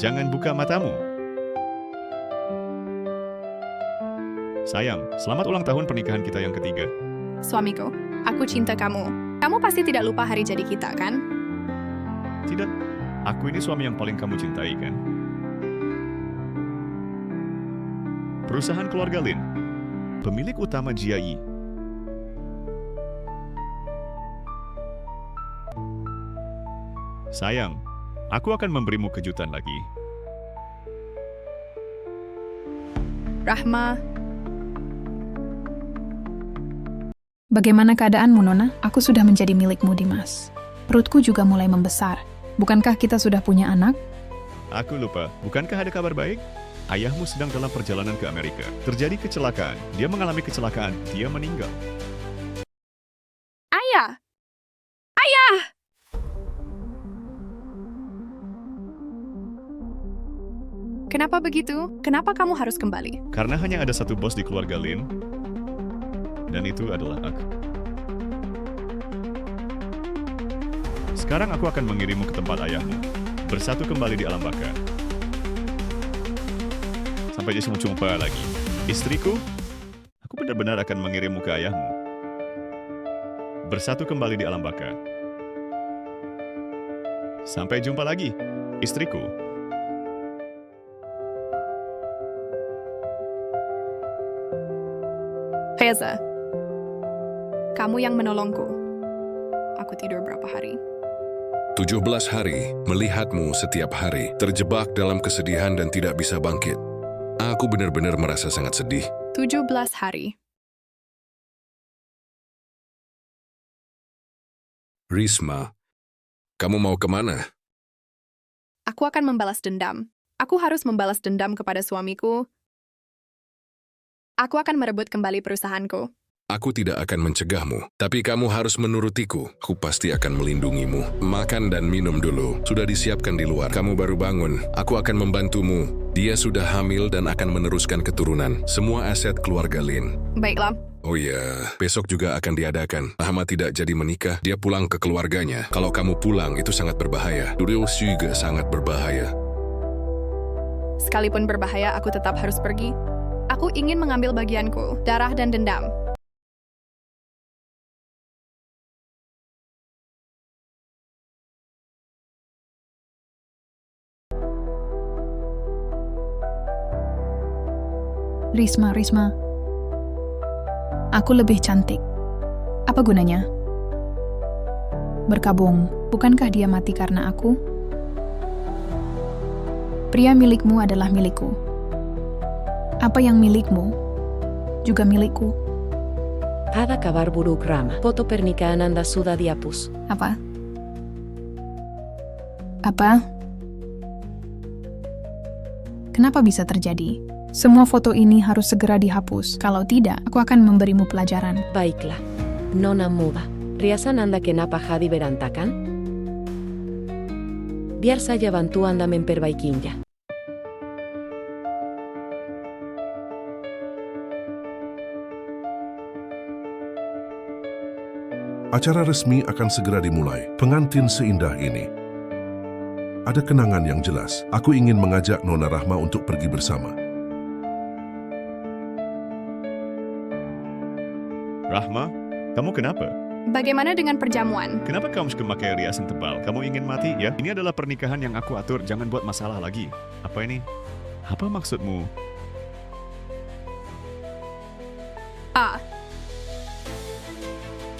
Jangan buka matamu. Sayang, selamat ulang tahun pernikahan kita yang ketiga. Suamiku, aku cinta kamu. Kamu pasti tidak lupa hari jadi kita, kan? Tidak, aku ini suami yang paling kamu cintai, kan? Perusahaan keluarga Lin, pemilik utama GIE. Sayang, aku akan memberimu kejutan lagi. Rahma, Bagaimana keadaanmu, Nona? Aku sudah menjadi milikmu, Dimas. Perutku juga mulai membesar. Bukankah kita sudah punya anak? Aku lupa, bukankah ada kabar baik? Ayahmu sedang dalam perjalanan ke Amerika. Terjadi kecelakaan, dia mengalami kecelakaan, dia meninggal. ayah! Ayah! Kenapa begitu? Kenapa kamu harus kembali? Karena hanya ada satu bos di keluarga Lin, dan itu adalah aku. Sekarang aku akan mengirimmu ke tempat ayahmu. Bersatu kembali di alam baka. Sampai jumpa lagi. Istriku, aku benar-benar akan mengirimmu ke ayahmu. Bersatu kembali di alam baka. Sampai jumpa lagi, istriku. Reza, kamu yang menolongku. Aku tidur berapa hari? 17 hari, melihatmu setiap hari, terjebak dalam kesedihan dan tidak bisa bangkit. Aku benar-benar merasa sangat sedih. 17 hari. Risma, kamu mau kemana? Aku akan membalas dendam. Aku harus membalas dendam kepada suamiku. Aku akan merebut kembali perusahaanku. Aku tidak akan mencegahmu, tapi kamu harus menurutiku. Aku pasti akan melindungimu. Makan dan minum dulu. Sudah disiapkan di luar. Kamu baru bangun. Aku akan membantumu. Dia sudah hamil dan akan meneruskan keturunan. Semua aset keluarga Lin. Baiklah. Oh iya, besok juga akan diadakan. Rahma tidak jadi menikah, dia pulang ke keluarganya. Kalau kamu pulang, itu sangat berbahaya. Duriel juga sangat berbahaya. Sekalipun berbahaya, aku tetap harus pergi. Aku ingin mengambil bagianku, darah dan dendam. Risma. Aku lebih cantik. Apa gunanya? Berkabung, bukankah dia mati karena aku? Pria milikmu adalah milikku. Apa yang milikmu, juga milikku. Hada kabar buruk Rama. Foto pernikahan Anda sudah dihapus. Apa? Apa? Kenapa bisa terjadi? Semua foto ini harus segera dihapus. Kalau tidak, aku akan memberimu pelajaran. Baiklah. Nona muda. Riasan Anda kenapa jadi berantakan? Biar saja bantu Anda memperbaikinya. Acara resmi akan segera dimulai. Pengantin seindah ini. Ada kenangan yang jelas. Aku ingin mengajak Nona Rahma untuk pergi bersama. Rahma, kamu kenapa? Bagaimana dengan perjamuan? Kenapa kamu suka pakai riasan tebal? Kamu ingin mati, ya? Ini adalah pernikahan yang aku atur, jangan buat masalah lagi. Apa ini? Apa maksudmu?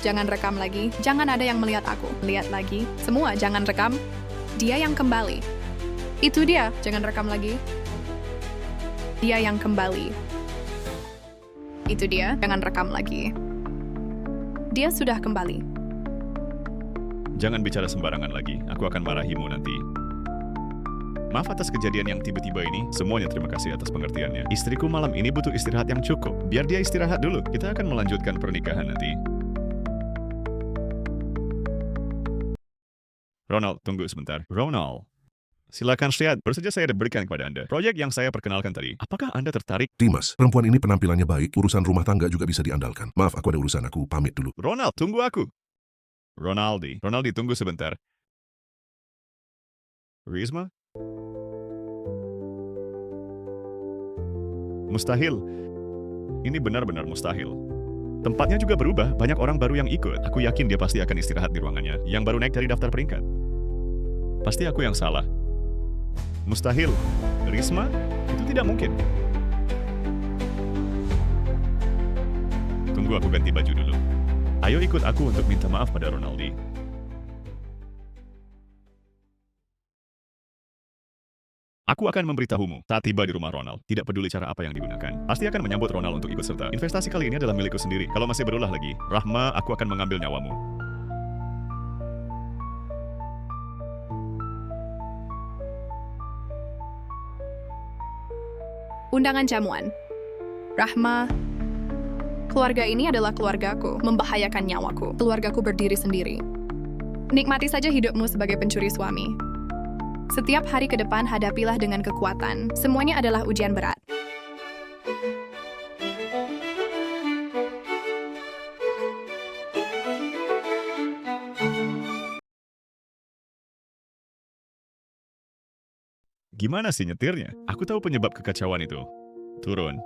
Jangan rekam lagi. Jangan ada yang melihat aku. Lihat lagi. Semua jangan rekam. Dia yang kembali. Itu dia. Jangan rekam lagi. Dia yang kembali. Itu dia. Jangan rekam lagi. Dia sudah kembali. Jangan bicara sembarangan lagi, aku akan marahimu nanti. Maaf atas kejadian yang tiba-tiba ini, semuanya terima kasih atas pengertiannya. Istriku malam ini butuh istirahat yang cukup, biar dia istirahat dulu. Kita akan melanjutkan pernikahan nanti. Ronald, tunggu sebentar. Ronald, silakan lihat, baru saja saya berikan kepada Anda. Proyek yang saya perkenalkan tadi, apakah Anda tertarik? Dimas, perempuan ini penampilannya baik, urusan rumah tangga juga bisa diandalkan. Maaf, aku ada urusan, aku pamit dulu. Ronald, tunggu aku. Ronaldi, tunggu sebentar. Risma? Mustahil. Ini benar-benar mustahil. Tempatnya juga berubah, banyak orang baru yang ikut. Aku yakin dia pasti akan istirahat di ruangannya, yang baru naik dari daftar peringkat. Pasti aku yang salah. Mustahil. Risma? Itu tidak mungkin. Tunggu aku ganti baju dulu. Ayo ikut aku untuk minta maaf pada Ronaldi. Aku akan memberitahumu saat tiba di rumah Ronald. Tidak peduli cara apa yang digunakan. Pasti akan menyambut Ronald untuk ikut serta. Investasi kali ini adalah milikku sendiri. Kalau masih berulah lagi, Rahma, aku akan mengambil nyawamu. Undangan jamuan. Rahma, keluarga ini adalah keluargaku, membahayakan nyawaku. Keluargaku berdiri sendiri. Nikmati saja hidupmu sebagai pencuri suami. Setiap hari ke depan hadapilah dengan kekuatan. Semuanya adalah ujian berat. Gimana sih nyetirnya? Aku tahu penyebab kekacauan itu. Turun.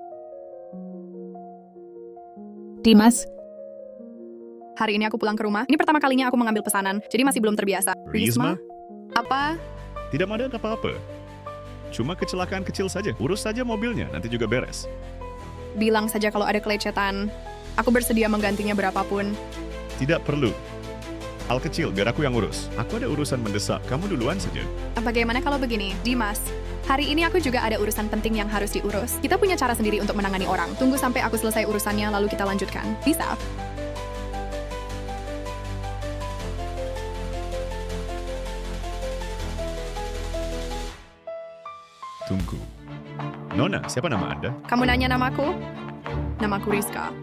Dimas, Hari ini aku pulang ke rumah. Ini pertama kalinya aku mengambil pesanan, jadi masih belum terbiasa. Risma? Apa? Tidak ada apa-apa. Cuma kecelakaan kecil saja. Urus saja mobilnya, nanti juga beres. Bilang saja kalau ada kelecetan. Aku bersedia menggantinya berapapun. Tidak perlu. Hal kecil, biar aku yang urus. Aku ada urusan mendesak, kamu duluan saja. Bagaimana kalau begini, Dimas? Hari ini aku juga ada urusan penting yang harus diurus. Kita punya cara sendiri untuk menangani orang. Tunggu sampai aku selesai urusannya, lalu kita lanjutkan. Bisa? Tunggu. Nona, siapa nama Anda? Kamu nanya namaku? Namaku Rizka.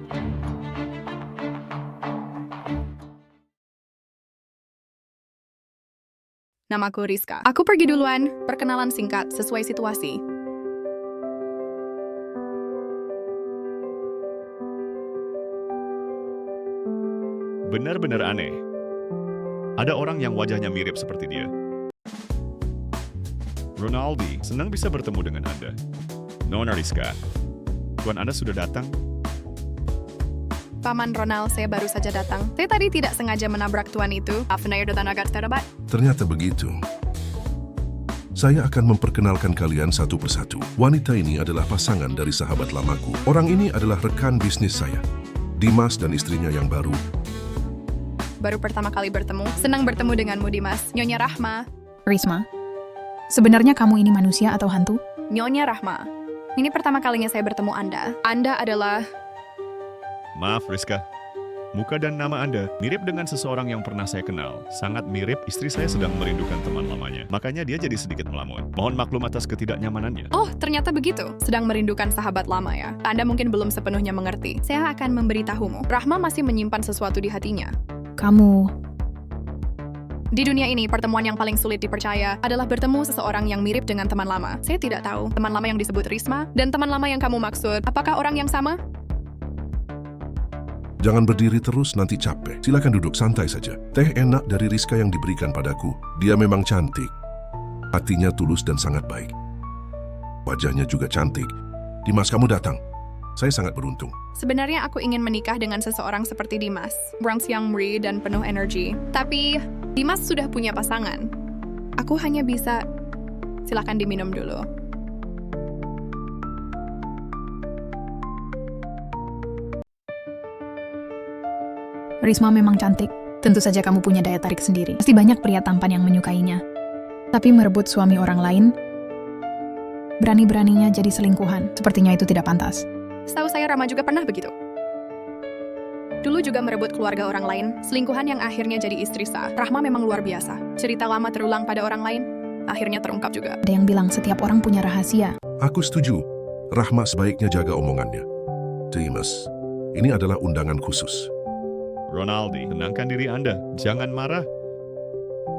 Namaku Rizka. Aku pergi duluan. Perkenalan singkat sesuai situasi. Benar-benar aneh. Ada orang yang wajahnya mirip seperti dia. Ronaldi, senang bisa bertemu dengan Anda. Nona Rizka, tuan Anda sudah datang? Paman Ronald, saya baru saja datang. Saya tadi tidak sengaja menabrak tuan itu. Afnair dan agak terdebat. Ternyata begitu. Saya akan memperkenalkan kalian satu persatu. Wanita ini adalah pasangan dari sahabat lamaku. Orang ini adalah rekan bisnis saya, Dimas dan istrinya yang baru. Baru pertama kali bertemu. Senang bertemu denganmu, Dimas. Nyonya Rahma. Risma, sebenarnya kamu ini manusia atau hantu? Nyonya Rahma. Ini pertama kalinya saya bertemu Anda. Anda adalah... Maaf, Rizka. Muka dan nama Anda mirip dengan seseorang yang pernah saya kenal. Sangat mirip, istri saya sedang merindukan teman lamanya. Makanya dia jadi sedikit melamun. Mohon maklum atas ketidaknyamanannya. Oh, ternyata begitu. Sedang merindukan sahabat lama ya. Anda mungkin belum sepenuhnya mengerti. Saya akan memberitahumu. Rahma masih menyimpan sesuatu di hatinya. Kamu, Di dunia ini, pertemuan yang paling sulit dipercaya adalah bertemu seseorang yang mirip dengan teman lama. Saya tidak tahu, teman lama yang disebut Risma dan teman lama yang kamu maksud, apakah orang yang sama? Jangan berdiri terus, nanti capek. Silakan duduk santai saja. Teh enak dari Rizka yang diberikan padaku. Dia memang cantik. Hatinya tulus dan sangat baik. Wajahnya juga cantik. Dimas, kamu datang. Saya sangat beruntung. Sebenarnya aku ingin menikah dengan seseorang seperti Dimas. Bronx yang meri dan penuh energi. Tapi, Dimas sudah punya pasangan. Aku hanya bisa... Silakan diminum dulu. Risma memang cantik. Tentu saja kamu punya daya tarik sendiri. Pasti banyak pria tampan yang menyukainya. Tapi merebut suami orang lain, berani-beraninya jadi selingkuhan. Sepertinya itu tidak pantas. Setahu saya Rama juga pernah begitu. Dulu juga merebut keluarga orang lain, selingkuhan yang akhirnya jadi istri sah. Rahma memang luar biasa. Cerita lama terulang pada orang lain, akhirnya terungkap juga. Ada yang bilang setiap orang punya rahasia. Aku setuju. Rahma sebaiknya jaga omongannya. Dimas, ini adalah undangan khusus. Ronaldi, tenangkan diri Anda. Jangan marah.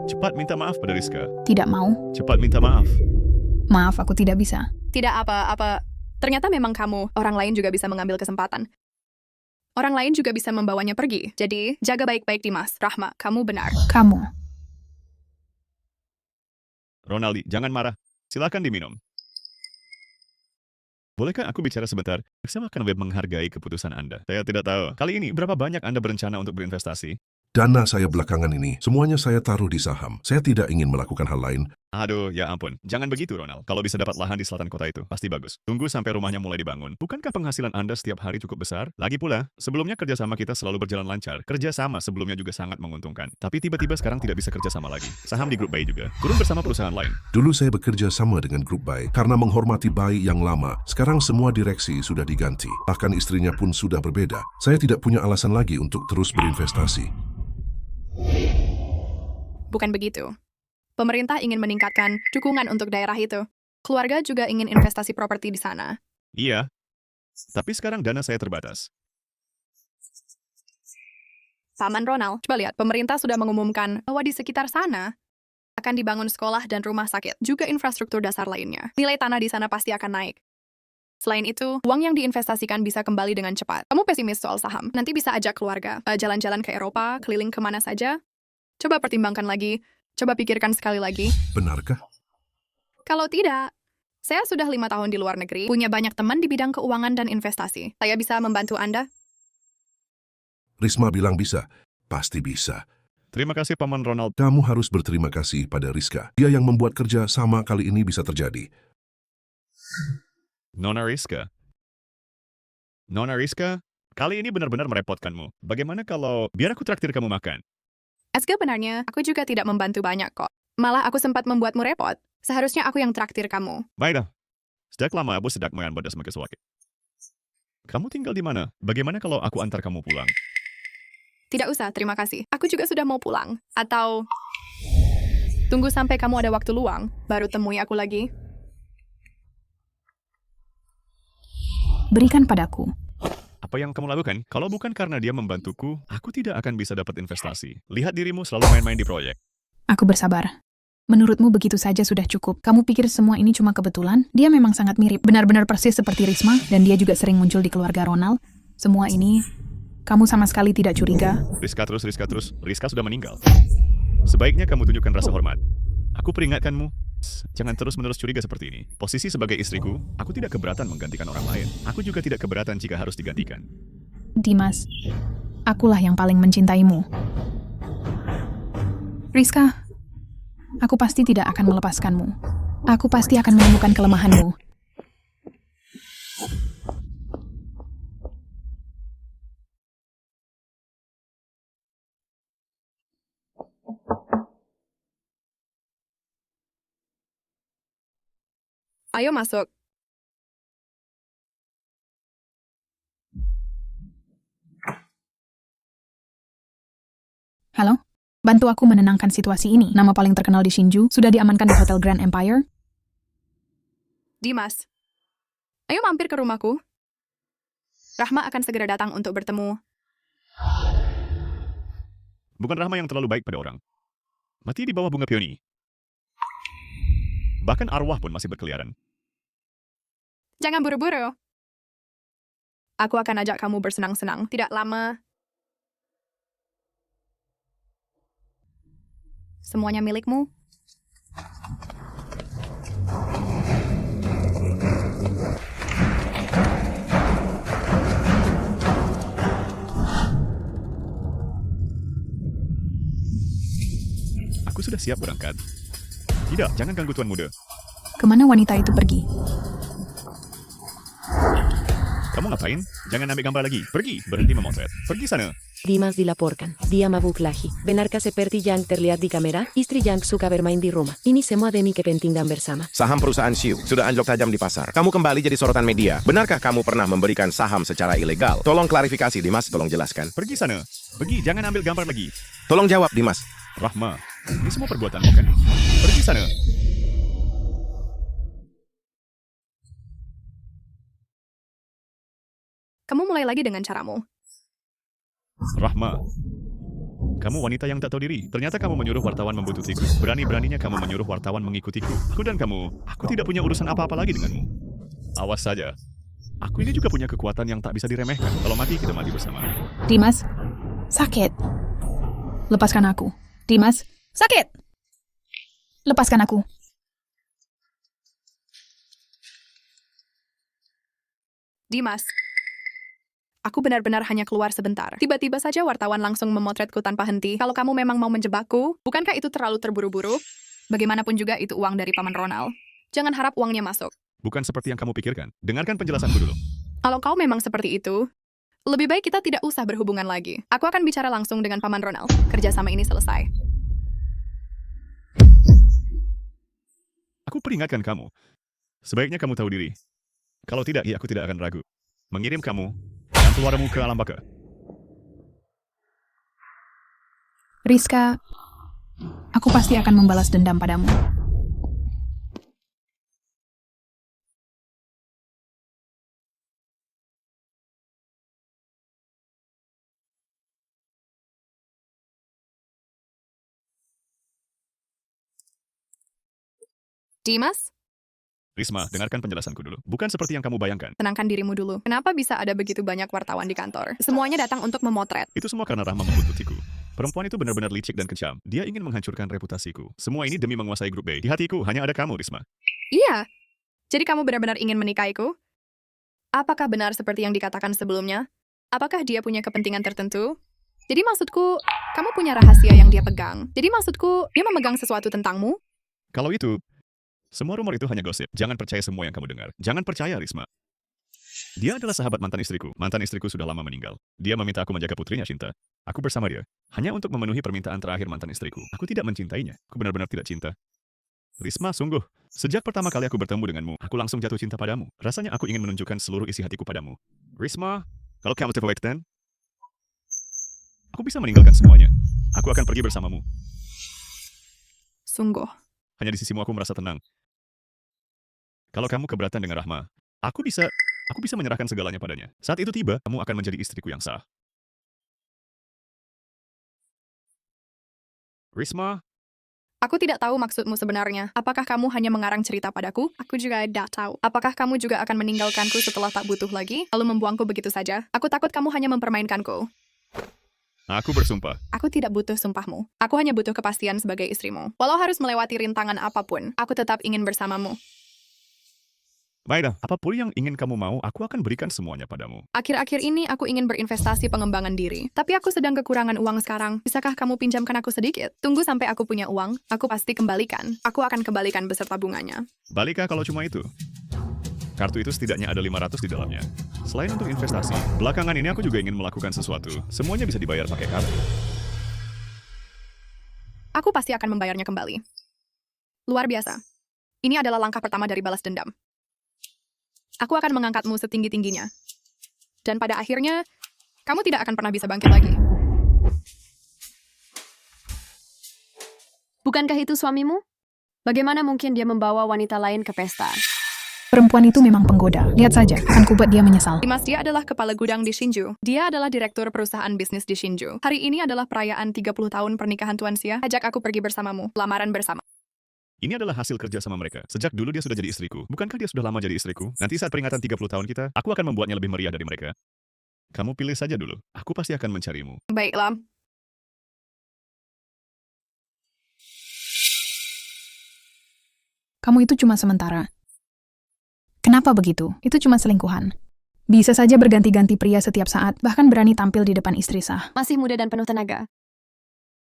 Cepat minta maaf pada Rizka. Tidak mau. Cepat minta maaf. Maaf, aku tidak bisa. Tidak apa-apa. Ternyata memang kamu, orang lain juga bisa mengambil kesempatan. Orang lain juga bisa membawanya pergi. Jadi, jaga baik-baik Dimas. Rahma, kamu benar. Kamu. Ronaldi, jangan marah. Silakan diminum. Bolehkah aku bicara sebentar? Saya akan lebih menghargai keputusan Anda. Saya tidak tahu. Kali ini, berapa banyak Anda berencana untuk berinvestasi? Dana saya belakangan ini, semuanya saya taruh di saham. Saya tidak ingin melakukan hal lain. Aduh, ya ampun. Jangan begitu, Ronald. Kalau bisa dapat lahan di selatan kota itu, pasti bagus. Tunggu sampai rumahnya mulai dibangun. Bukankah penghasilan Anda setiap hari cukup besar? Lagi pula, sebelumnya kerjasama kita selalu berjalan lancar. Kerjasama sebelumnya juga sangat menguntungkan. Tapi tiba-tiba sekarang tidak bisa kerjasama lagi. Saham di grup Bay juga. Turun bersama perusahaan lain. Dulu saya bekerja sama dengan grup Bay karena menghormati Bay yang lama. Sekarang semua direksi sudah diganti. Bahkan istrinya pun sudah berbeda. Saya tidak punya alasan lagi untuk terus berinvestasi. Bukan begitu. Pemerintah ingin meningkatkan dukungan untuk daerah itu. Keluarga juga ingin investasi properti di sana. Iya. Tapi sekarang dana saya terbatas. Paman Ronald, coba lihat, pemerintah sudah mengumumkan bahwa di sekitar sana akan dibangun sekolah dan rumah sakit, juga infrastruktur dasar lainnya. Nilai tanah di sana pasti akan naik. Selain itu, uang yang diinvestasikan bisa kembali dengan cepat. Kamu pesimis soal saham. Nanti bisa ajak keluarga, jalan-jalan ke Eropa, keliling kemana saja. Coba pertimbangkan lagi. Coba pikirkan sekali lagi. Benarkah? Kalau tidak, saya sudah 5 tahun di luar negeri, punya banyak teman di bidang keuangan dan investasi. Saya bisa membantu Anda. Risma bilang bisa. Pasti bisa. Terima kasih, Paman Ronald. Kamu harus berterima kasih pada Rizka. Dia yang membuat kerja sama kali ini bisa terjadi. Nona Rizka. Nona Rizka, kali ini benar-benar merepotkanmu. Bagaimana kalau biar aku traktir kamu makan? Sebenarnya, aku juga tidak membantu banyak kok. Malah aku sempat membuatmu repot. Seharusnya aku yang traktir kamu. Baiklah. Sejak lama aku sedang mengambil semakin suaki. Kamu tinggal di mana? Bagaimana kalau aku antar kamu pulang? Tidak usah, terima kasih. Aku juga sudah mau pulang. Atau tunggu sampai kamu ada waktu luang, baru temui aku lagi. Berikan padaku. Apa yang kamu lakukan? Kalau bukan karena dia membantuku, aku tidak akan bisa dapat investasi. Lihat dirimu selalu main-main di proyek. Aku bersabar. Menurutmu begitu saja sudah cukup. Kamu pikir semua ini cuma kebetulan? Dia memang sangat mirip. Benar-benar persis seperti Risma, dan dia juga sering muncul di keluarga Ronald. Semua ini, kamu sama sekali tidak curiga? Rizka terus. Rizka sudah meninggal. Sebaiknya kamu tunjukkan rasa hormat. Aku peringatkanmu, jangan terus-menerus curiga seperti ini. Posisi sebagai istriku, aku tidak keberatan menggantikan orang lain. Aku juga tidak keberatan jika harus digantikan. Dimas, akulah yang paling mencintaimu. Rizka, aku pasti tidak akan melepaskanmu. Aku pasti akan menemukan kelemahanmu. Ayo masuk. Halo? Bantu aku menenangkan situasi ini. Nama paling terkenal di Shinju sudah diamankan di Hotel Grand Empire. Dimas, ayo mampir ke rumahku. Rahma akan segera datang untuk bertemu. Bukan Rahma yang terlalu baik pada orang. Mati di bawah bunga peony. Bahkan arwah pun masih berkeliaran. Jangan buru-buru. Aku akan ajak kamu bersenang-senang. Tidak lama. Semuanya milikmu. Aku sudah siap berangkat. Tidak, jangan ganggu tuan muda. Kemana wanita itu pergi? Kamu ngapain? Jangan ambil gambar lagi. Pergi, berhenti memotret. Pergi sana. Dimas dilaporkan. Dia mabuk lagi. Benarkah seperti yang terlihat di kamera? Istri yang suka bermain di rumah. Ini semua demi kepentingan bersama. Saham perusahaan Siu sudah anjlok tajam di pasar. Kamu kembali jadi sorotan media. Benarkah kamu pernah memberikan saham secara ilegal? Tolong klarifikasi, Dimas. Tolong jelaskan. Pergi sana. Pergi, jangan ambil gambar lagi. Tolong jawab, Dimas. Rahma, ini semua perbuatanmu kan? Pergi sana. Kamu mulai lagi dengan caramu. Rahma, kamu wanita yang tak tahu diri. Ternyata kamu menyuruh wartawan membuntuti ku. Berani-beraninya kamu menyuruh wartawan mengikutiku. Aku tidak punya urusan apa-apa lagi denganmu. Awas saja. Aku ini juga punya kekuatan yang tak bisa diremehkan. Kalau mati, kita mati bersama. Dimas, sakit. Lepaskan aku. Dimas, sakit. Lepaskan aku. Dimas. Aku benar-benar hanya keluar sebentar. Tiba-tiba saja wartawan langsung memotretku tanpa henti. Kalau kamu memang mau menjebakku, bukankah itu terlalu terburu-buru? Bagaimanapun juga itu uang dari Paman Ronald. Jangan harap uangnya masuk. Bukan seperti yang kamu pikirkan. Dengarkan penjelasanku dulu. Kalau kau memang seperti itu, lebih baik kita tidak usah berhubungan lagi. Aku akan bicara langsung dengan Paman Ronald. Kerjasama ini selesai. Aku peringatkan kamu. Sebaiknya kamu tahu diri. Kalau tidak, aku tidak akan ragu. Mengirim kamu dan keluarmu ke alam baka. Rizka, aku pasti akan membalas dendam padamu. Dimas, Risma, dengarkan penjelasanku dulu. Bukan seperti yang kamu bayangkan. tenangkan dirimu dulu. Kenapa bisa ada begitu banyak wartawan di kantor? Semuanya datang untuk memotret. Itu semua karena Rahma membuntutiku. Perempuan itu benar-benar licik dan kejam. Dia ingin menghancurkan reputasiku. Semua ini demi menguasai grup B. Di hatiku hanya ada kamu, Risma. Iya. Jadi kamu benar-benar ingin menikahiku? Apakah benar seperti yang dikatakan sebelumnya? Apakah dia punya kepentingan tertentu? Jadi maksudku, kamu punya rahasia yang dia pegang. Jadi maksudku, dia memegang sesuatu tentangmu? Kalau itu, semua rumor itu hanya gosip. Jangan percaya semua yang kamu dengar. Jangan percaya, Risma. Dia adalah sahabat mantan istriku. Mantan istriku sudah lama meninggal. Dia meminta aku menjaga putrinya, Cinta. Aku bersama dia. Hanya untuk memenuhi permintaan terakhir mantan istriku. Aku tidak mencintainya. Aku benar-benar tidak cinta. Risma, sungguh. Sejak pertama kali aku bertemu denganmu, aku langsung jatuh cinta padamu. Rasanya aku ingin menunjukkan seluruh isi hatiku padamu. Risma, kalau kamu terpaksa, aku bisa meninggalkan semuanya. Aku akan pergi bersamamu. Sungguh. Hanya di sisimu aku merasa tenang. Kalau kamu keberatan dengan Rahma, aku bisa menyerahkan segalanya padanya. Saat itu tiba, kamu akan menjadi istriku yang sah. Risma, Aku tidak tahu maksudmu sebenarnya. Apakah kamu hanya mengarang cerita padaku? Aku juga tidak tahu. Apakah kamu juga akan meninggalkanku setelah tak butuh lagi, lalu membuangku begitu saja? Aku takut kamu hanya mempermainkanku. aku bersumpah. Aku tidak butuh sumpahmu. Aku hanya butuh kepastian sebagai istrimu. Walau harus melewati rintangan apapun, aku tetap ingin bersamamu. Baiklah, apapun yang ingin kamu mau, aku akan berikan semuanya padamu. Akhir-akhir ini aku ingin berinvestasi pengembangan diri. Tapi aku sedang kekurangan uang sekarang. Bisakah kamu pinjamkan aku sedikit? Tunggu sampai aku punya uang, aku pasti kembalikan. Aku akan kembalikan beserta bunganya. Balikah kalau cuma itu? Kartu itu setidaknya ada 500 di dalamnya. Selain untuk investasi, belakangan ini aku juga ingin melakukan sesuatu. Semuanya bisa dibayar pakai kartu. Aku pasti akan membayarnya kembali. Luar biasa. Ini adalah langkah pertama dari balas dendam. Aku akan mengangkatmu setinggi-tingginya. Dan pada akhirnya, kamu tidak akan pernah bisa bangkit lagi. Bukankah itu suamimu? Bagaimana mungkin dia membawa wanita lain ke pesta? Perempuan itu memang penggoda. Lihat saja, akan kubuat dia menyesal. Dimas, dia adalah kepala gudang di Shinju. Dia adalah direktur perusahaan bisnis di Shinju. Hari ini adalah perayaan 30 tahun pernikahan Tuan Xia. Ajak aku pergi bersamamu. Lamaran bersama. Ini adalah hasil kerja sama mereka. Sejak dulu dia sudah jadi istriku. Bukankah dia sudah lama jadi istriku? Nanti saat peringatan 30 tahun kita, aku akan membuatnya lebih meriah dari mereka. Kamu pilih saja dulu. Aku pasti akan mencarimu. Baiklah. Kamu itu cuma sementara. Kenapa begitu? Itu cuma selingkuhan. Bisa saja berganti-ganti pria setiap saat, bahkan berani tampil di depan istri sah. Masih muda dan penuh tenaga.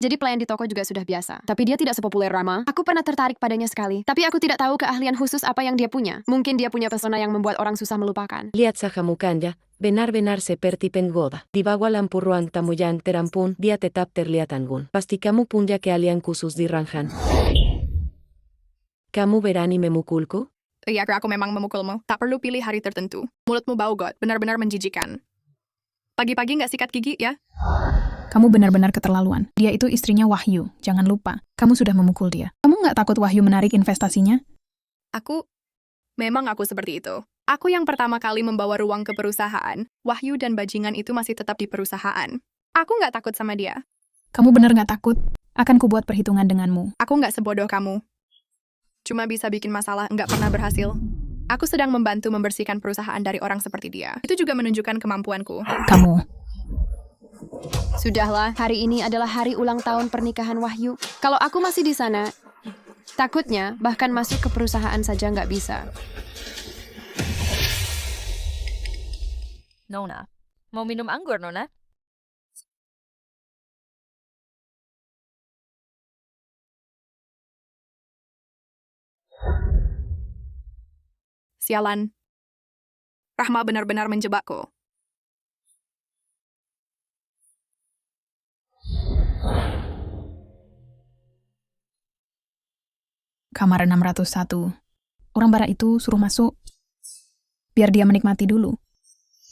Jadi pelayan di toko juga sudah biasa. Tapi dia tidak sepopuler Rama. Aku pernah tertarik padanya sekali. Tapi aku tidak tahu keahlian khusus apa yang dia punya. Mungkin dia punya pesona yang membuat orang susah melupakan. Lihat saja mukanya, benar-benar seperti penggoda. Di bawah lampu ruang tamu yang terampun, dia tetap terlihat anggun. Pasti kamu punya keahlian khusus di ranjan. Kamu berani memukulku? Iya, aku memang memukulmu. Tak perlu pilih hari tertentu. Mulutmu bau got, benar-benar menjijikan. Pagi-pagi nggak sikat gigi, ya? Kamu benar-benar keterlaluan. Dia itu istrinya Wahyu. Jangan lupa, kamu sudah memukul dia. Kamu nggak takut Wahyu menarik investasinya? Memang aku seperti itu. Aku yang pertama kali membawa ruang ke perusahaan. Wahyu dan bajingan itu masih tetap di perusahaan. Aku nggak takut sama dia. Kamu benar nggak takut? Akan kubuat perhitungan denganmu. Aku nggak sebodoh kamu. Cuma bisa bikin masalah, nggak pernah berhasil. Aku sedang membantu membersihkan perusahaan dari orang seperti dia. Itu juga menunjukkan kemampuanku. Kamu. Sudahlah, hari ini adalah hari ulang tahun pernikahan Wahyu. Kalau aku masih di sana, takutnya bahkan masuk ke perusahaan saja nggak bisa. Nona, mau minum anggur, Nona? Sialan. Rahma benar-benar menjebakku. Kamar 601. Orang barat itu suruh masuk. Biar dia menikmati dulu.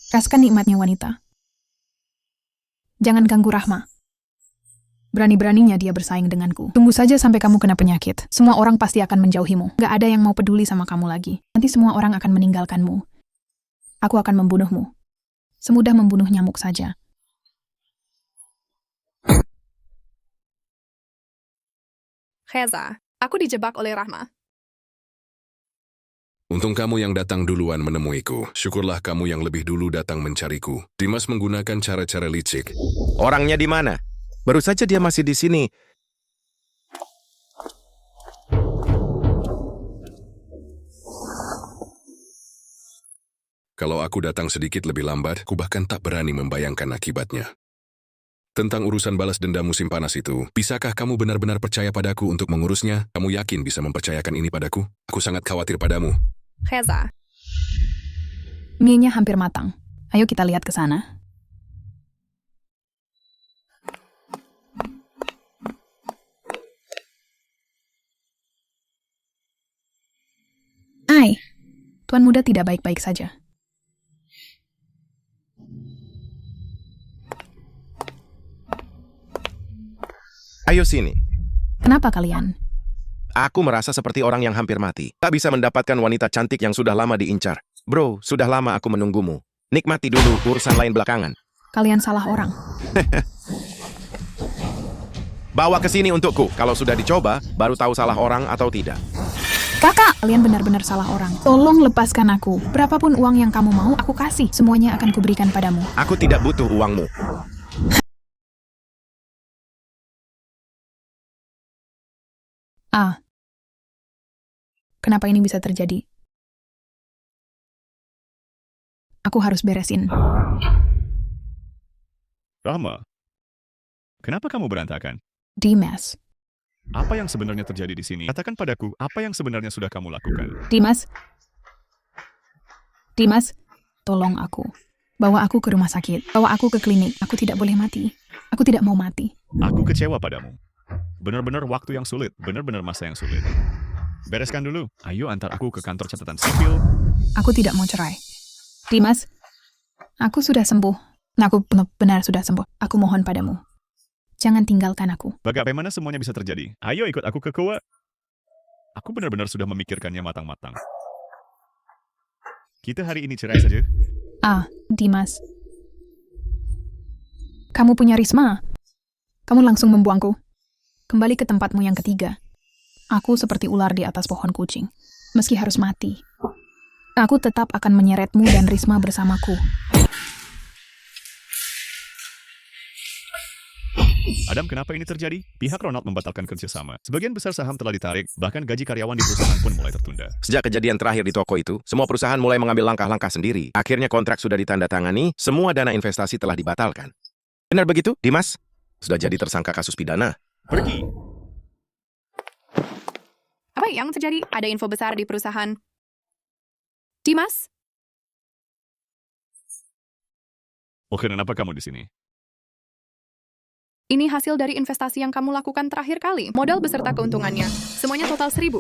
Rasakan nikmatnya wanita. Jangan ganggu Rahma. Berani-beraninya dia bersaing denganku. Tunggu saja sampai kamu kena penyakit. Semua orang pasti akan menjauhimu. Gak ada yang mau peduli sama kamu lagi. Nanti semua orang akan meninggalkanmu. Aku akan membunuhmu. Semudah membunuh nyamuk saja. Reza, aku dijebak oleh Rahma. Untung kamu yang datang duluan menemuiku. Syukurlah kamu yang lebih dulu datang mencariku. Dimas menggunakan cara-cara licik. Orangnya di mana? Baru saja dia masih di sini. Kalau aku datang sedikit lebih lambat, ku bahkan tak berani membayangkan akibatnya. Tentang urusan balas dendam musim panas itu, bisakah kamu benar-benar percaya padaku untuk mengurusnya? Kamu yakin bisa mempercayakan ini padaku? Aku sangat khawatir padamu. Reza, Mie-nya hampir matang. Ayo kita lihat ke sana. Ai, Tuan muda tidak baik-baik saja. Ayo sini. Kenapa kalian? Aku merasa seperti orang yang hampir mati. Tak bisa mendapatkan wanita cantik yang sudah lama diincar. Bro, sudah lama aku menunggumu. Nikmati dulu, urusan lain belakangan. Kalian salah orang. Bawa ke sini untukku. Kalau sudah dicoba, baru tahu salah orang atau tidak. Kakak! Kalian benar-benar salah orang. Tolong lepaskan aku. Berapapun uang yang kamu mau, aku kasih. Semuanya akan kuberikan padamu. Aku tidak butuh uangmu. Ah. Kenapa ini bisa terjadi? Aku harus beresin. Rahma, kenapa kamu berantakan? Dimas. Apa yang sebenarnya terjadi di sini? Katakan padaku, apa yang sebenarnya sudah kamu lakukan? Dimas. Dimas, tolong aku. Bawa aku ke rumah sakit. Bawa aku ke klinik. Aku tidak boleh mati. Aku tidak mau mati. Aku kecewa padamu. Benar-benar waktu yang sulit, benar-benar masa yang sulit. Bereskan dulu. Ayo antar aku ke kantor catatan sipil. Aku tidak mau cerai. Dimas, aku sudah sembuh. Aku benar sudah sembuh. Aku mohon padamu. Jangan tinggalkan aku. Bagaimana semuanya bisa terjadi? Ayo ikut aku ke Goa. Aku benar-benar sudah memikirkannya matang-matang. Kita hari ini cerai saja. Ah, Dimas. Kamu punya Risma. Kamu langsung membuangku. Kembali ke tempatmu yang ketiga. Aku seperti ular di atas pohon kucing. Meski harus mati. Aku tetap akan menyeretmu dan Risma bersamaku. Adam, kenapa ini terjadi? Pihak Ronald membatalkan kerjasama. Sebagian besar saham telah ditarik, bahkan gaji karyawan di perusahaan pun mulai tertunda. Sejak kejadian terakhir di toko itu, semua perusahaan mulai mengambil langkah-langkah sendiri. Akhirnya kontrak sudah ditandatangani, semua dana investasi telah dibatalkan. Benar begitu, Dimas? Sudah jadi tersangka kasus pidana. Pergi! apa yang terjadi? Ada info besar di perusahaan. Dimas? Oke, kenapa kamu di sini? Ini hasil dari investasi yang kamu lakukan terakhir kali. Modal beserta keuntungannya. Semuanya total 1.000.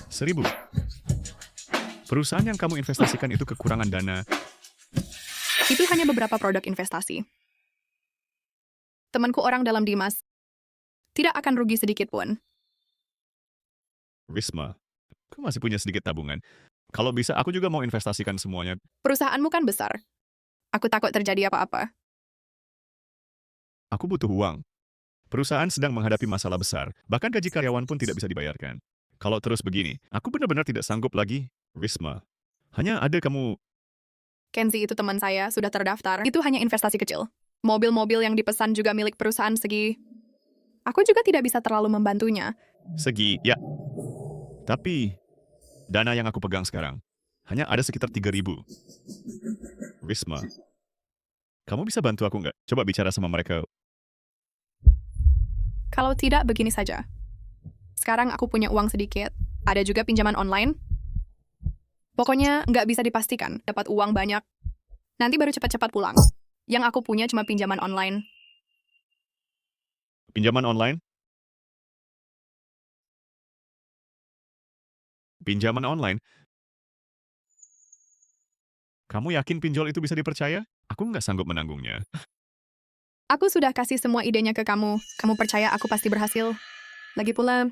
1.000? Perusahaan yang kamu investasikan itu kekurangan dana. Itu hanya beberapa produk investasi. Temanku orang dalam Dimas tidak akan rugi sedikit pun. Risma, aku masih punya sedikit tabungan. Kalau bisa, aku juga mau investasikan semuanya. Perusahaanmu kan besar. Aku takut terjadi apa-apa. Aku butuh uang. Perusahaan sedang menghadapi masalah besar. Bahkan gaji karyawan pun tidak bisa dibayarkan. Kalau terus begini, aku benar-benar tidak sanggup lagi. Risma, hanya ada kamu. Kenzie itu teman saya, sudah terdaftar. Itu hanya investasi kecil. Mobil-mobil yang dipesan juga milik perusahaan Segi. Aku juga tidak bisa terlalu membantunya. Segi, ya. Tapi, dana yang aku pegang sekarang, hanya ada sekitar 3.000. Risma, kamu bisa bantu aku nggak? Coba bicara sama mereka. Kalau tidak, begini saja. Sekarang aku punya uang sedikit. Ada juga pinjaman online. Pokoknya nggak bisa dipastikan. Dapat uang banyak. Nanti baru cepat-cepat pulang. Yang aku punya cuma pinjaman online. Pinjaman online? Pinjaman online? Kamu yakin pinjol itu bisa dipercaya? Aku nggak sanggup menanggungnya. Aku sudah kasih semua idenya ke kamu. Kamu percaya aku pasti berhasil. Lagi pula,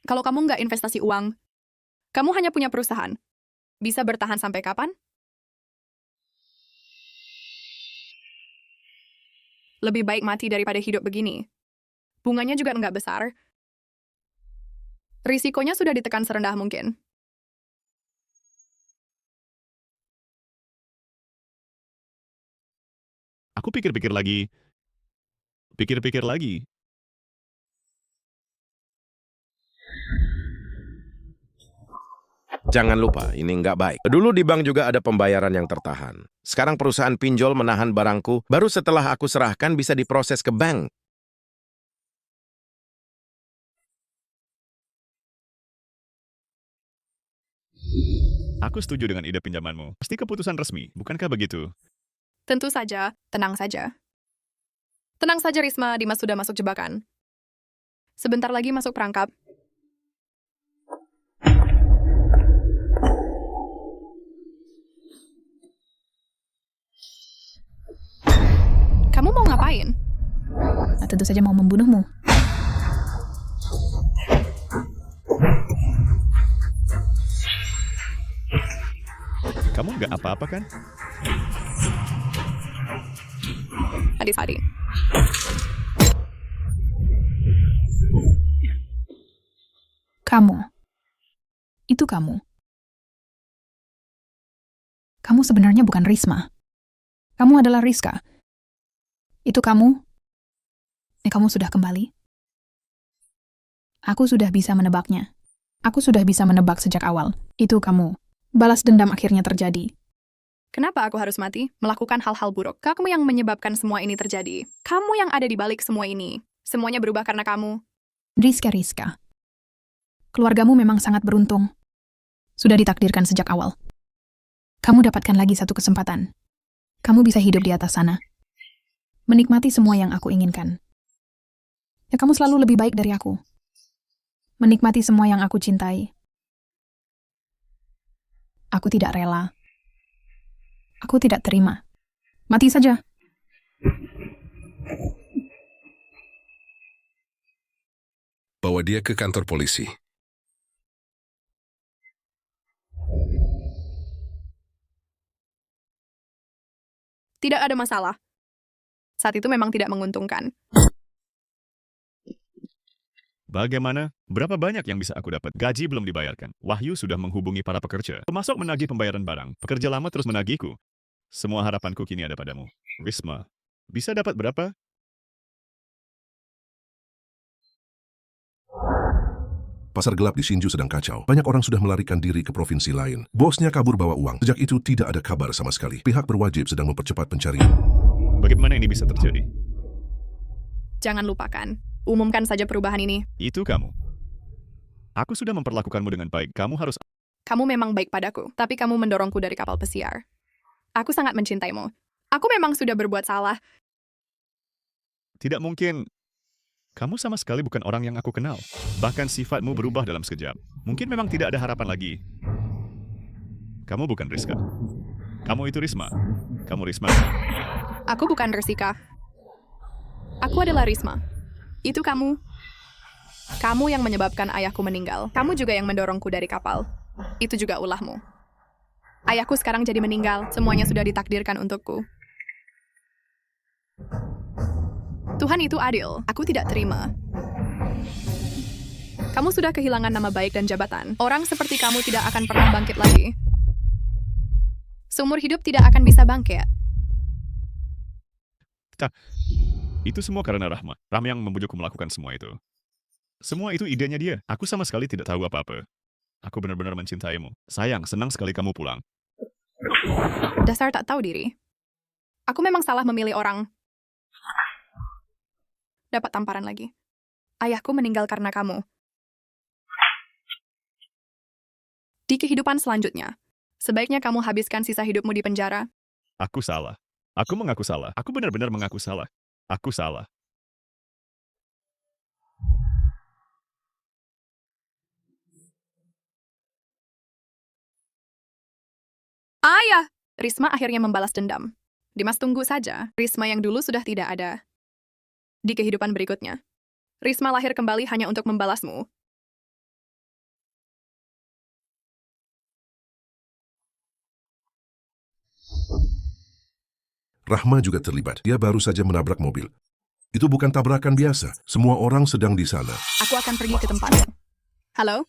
kalau kamu nggak investasi uang, kamu hanya punya perusahaan. Bisa bertahan sampai kapan? Lebih baik mati daripada hidup begini. Bunganya juga nggak besar. Risikonya sudah ditekan serendah mungkin. Aku pikir-pikir lagi. Pikir-pikir lagi. Jangan lupa, ini nggak baik. Dulu di bank juga ada pembayaran yang tertahan. Sekarang perusahaan pinjol menahan barangku, baru setelah aku serahkan bisa diproses ke bank. Aku setuju dengan ide pinjamanmu. Pasti keputusan resmi, bukankah begitu? Tentu saja, tenang saja. Tenang saja Risma, Dimas sudah masuk jebakan. Sebentar lagi masuk perangkap. Kamu mau ngapain? Nah, tentu saja mau membunuhmu. Kamu nggak apa-apa kan? Adik-adik. Kamu. Itu kamu. Kamu sebenarnya bukan Risma. Kamu adalah Rizka. Itu kamu. Kamu sudah kembali. Aku sudah bisa menebaknya. Aku sudah bisa menebak sejak awal. Itu kamu. Balas dendam akhirnya terjadi. Kenapa aku harus mati? Melakukan hal-hal buruk. Kamu yang menyebabkan semua ini terjadi. Kamu yang ada di balik semua ini. Semuanya berubah karena kamu. Rizka. Keluargamu memang sangat beruntung. Sudah ditakdirkan sejak awal. Kamu dapatkan lagi satu kesempatan. Kamu bisa hidup di atas sana. Menikmati semua yang aku inginkan. Ya, kamu selalu lebih baik dari aku. Menikmati semua yang aku cintai. Aku tidak rela. Aku tidak terima. Mati saja. Bawa dia ke kantor polisi. Tidak ada masalah. Saat itu memang tidak menguntungkan. Bagaimana? Berapa banyak yang bisa aku dapat? Gaji belum dibayarkan. Wahyu sudah menghubungi para pekerja, termasuk menagih pembayaran barang. Pekerja lama terus menagihku. Semua harapanku kini ada padamu. Risma, bisa dapat berapa? Pasar gelap di Shinju sedang kacau. Banyak orang sudah melarikan diri ke provinsi lain. Bosnya kabur bawa uang. Sejak itu tidak ada kabar sama sekali. Pihak berwajib sedang mempercepat pencarian. Bagaimana ini bisa terjadi? Jangan lupakan. Umumkan saja perubahan ini. Itu kamu. Aku sudah memperlakukanmu dengan baik. Kamu memang baik padaku, tapi kamu mendorongku dari kapal pesiar. Aku sangat mencintaimu. Aku memang sudah berbuat salah. Tidak mungkin. Kamu sama sekali bukan orang yang aku kenal. Bahkan sifatmu berubah dalam sekejap. Mungkin memang tidak ada harapan lagi. Kamu bukan Rizka. Kamu itu Risma. Kamu Risma. Aku bukan Rizka. Aku adalah Risma. Itu kamu. Kamu yang menyebabkan ayahku meninggal. Kamu juga yang mendorongku dari kapal. Itu juga ulahmu. Ayahku sekarang jadi meninggal. Semuanya sudah ditakdirkan untukku. Tuhan itu adil. Aku tidak terima. Kamu sudah kehilangan nama baik dan jabatan. Orang seperti kamu tidak akan pernah bangkit lagi. Seumur hidup tidak akan bisa bangkit. Itu semua karena Rahma. Rahma yang membujukku melakukan semua itu. Semua itu idenya dia. Aku sama sekali tidak tahu apa-apa. Aku benar-benar mencintaimu. Sayang, senang sekali kamu pulang. Dasar tak tahu diri. Aku memang salah memilih orang. Dapat tamparan lagi. Ayahku meninggal karena kamu. Di kehidupan selanjutnya, sebaiknya kamu habiskan sisa hidupmu di penjara. Aku salah. Aku mengaku salah. Aku benar-benar mengaku salah. Aku salah. Ayah! Risma akhirnya membalas dendam. Dimas tunggu saja. Risma yang dulu sudah tidak ada. Di kehidupan berikutnya, Risma lahir kembali hanya untuk membalasmu. Rahma juga terlibat. Dia baru saja menabrak mobil. Itu bukan tabrakan biasa. Semua orang sedang di sana. Aku akan pergi ke tempatmu. Halo?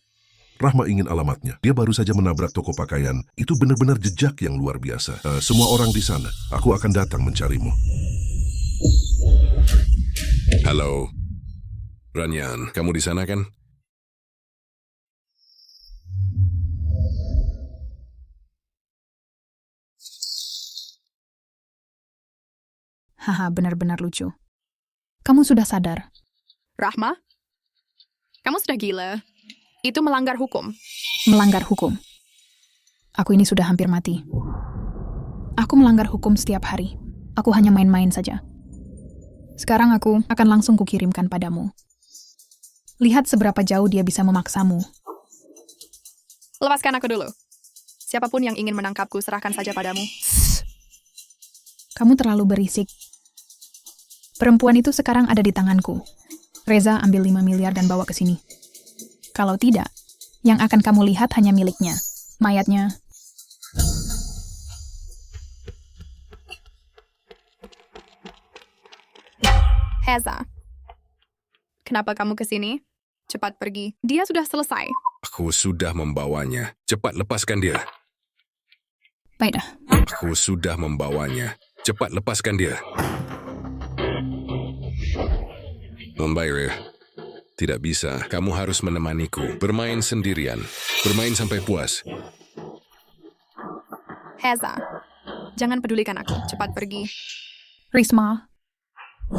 Rahma ingin alamatnya. Dia baru saja menabrak toko pakaian. Itu benar-benar jejak yang luar biasa. Semua orang di sana. Aku akan datang mencarimu. Halo. Ranyan, kamu di sana kan? Haha, benar-benar lucu. Kamu sudah sadar. Rahma? Kamu sudah gila. Itu melanggar hukum. Melanggar hukum. Aku ini sudah hampir mati. Aku melanggar hukum setiap hari. Aku hanya main-main saja. Sekarang aku akan langsung kukirimkan padamu. Lihat seberapa jauh dia bisa memaksamu. Lepaskan aku dulu. Siapapun yang ingin menangkapku, serahkan saja padamu. Kamu terlalu berisik. Perempuan itu sekarang ada di tanganku. Reza ambil 5 miliar dan bawa ke sini. Kalau tidak, yang akan kamu lihat hanya miliknya. Mayatnya. Heza. Kenapa kamu ke sini? Cepat pergi. Dia sudah selesai. Aku sudah membawanya. Cepat lepaskan dia. Baiklah. Aku sudah membawanya. Cepat lepaskan dia. Membayar. Tidak bisa. Kamu harus menemaniku. Bermain sendirian. Bermain sampai puas. Heza. Jangan pedulikan aku. Cepat pergi. Risma.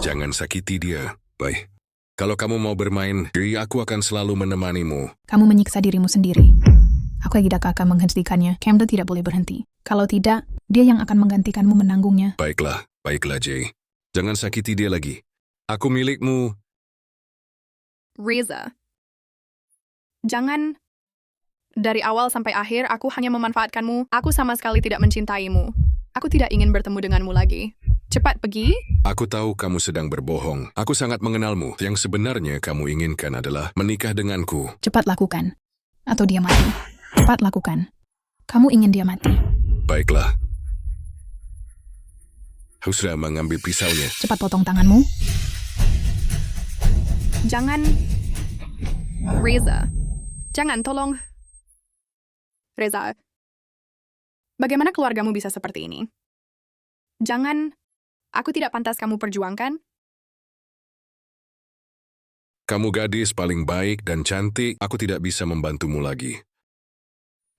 Jangan sakiti dia. Baik. Kalau kamu mau bermain, aku akan selalu menemanimu. Kamu menyiksa dirimu sendiri. Aku tidak akan menghentikannya. Camden tidak boleh berhenti. Kalau tidak, dia yang akan menggantikanmu menanggungnya. Baiklah, baiklah Jay. Jangan sakiti dia lagi. Aku milikmu. Reza. Jangan. Dari awal sampai akhir, aku hanya memanfaatkanmu. Aku sama sekali tidak mencintaimu. Aku tidak ingin bertemu denganmu lagi. Cepat pergi. Aku tahu kamu sedang berbohong. Aku sangat mengenalmu. Yang sebenarnya kamu inginkan adalah menikah denganku. Cepat lakukan. Atau dia mati. Cepat lakukan. Kamu ingin dia mati. Baiklah. Aku sudah mengambil pisaunya. Cepat potong tanganmu. Jangan. Reza. Jangan, tolong. Reza. Bagaimana keluargamu bisa seperti ini? Jangan. Aku tidak pantas kamu perjuangkan. Kamu gadis paling baik dan cantik. Aku tidak bisa membantumu lagi.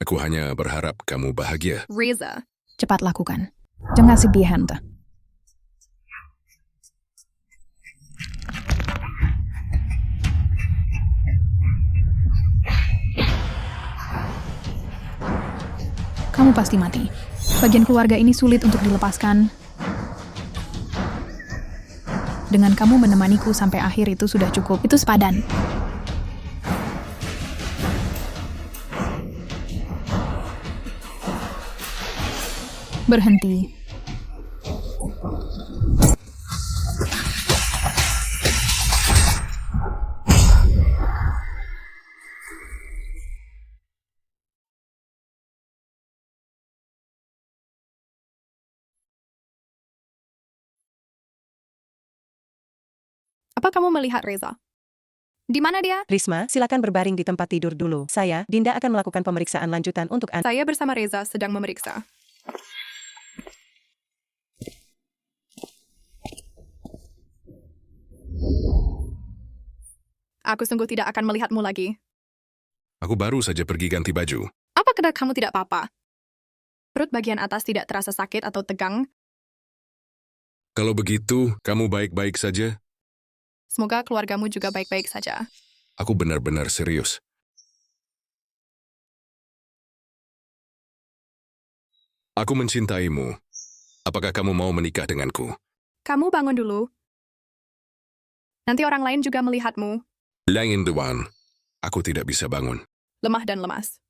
Aku hanya berharap kamu bahagia. Reza. Cepat lakukan. Jangan sedih, Hanta. Kamu pasti mati. Bagian keluarga ini sulit untuk dilepaskan. Dengan kamu menemaniku sampai akhir itu sudah cukup. Itu sepadan. Berhenti. Apa kamu melihat Reza? Di mana dia? Risma, silakan berbaring di tempat tidur dulu. Saya, Dinda akan melakukan pemeriksaan lanjutan untuk Anda. Saya bersama Reza sedang memeriksa. Aku sungguh tidak akan melihatmu lagi. Aku baru saja pergi ganti baju. Apa kena kamu tidak apa-apa? Perut bagian atas tidak terasa sakit atau tegang. Kalau begitu, kamu baik-baik saja? Semoga keluargamu juga baik-baik saja. Aku benar-benar serius. Aku mencintaimu. Apakah kamu mau menikah denganku? Kamu bangun dulu. Nanti orang lain juga melihatmu. Langin Dewan. Aku tidak bisa bangun. Lemah dan lemas.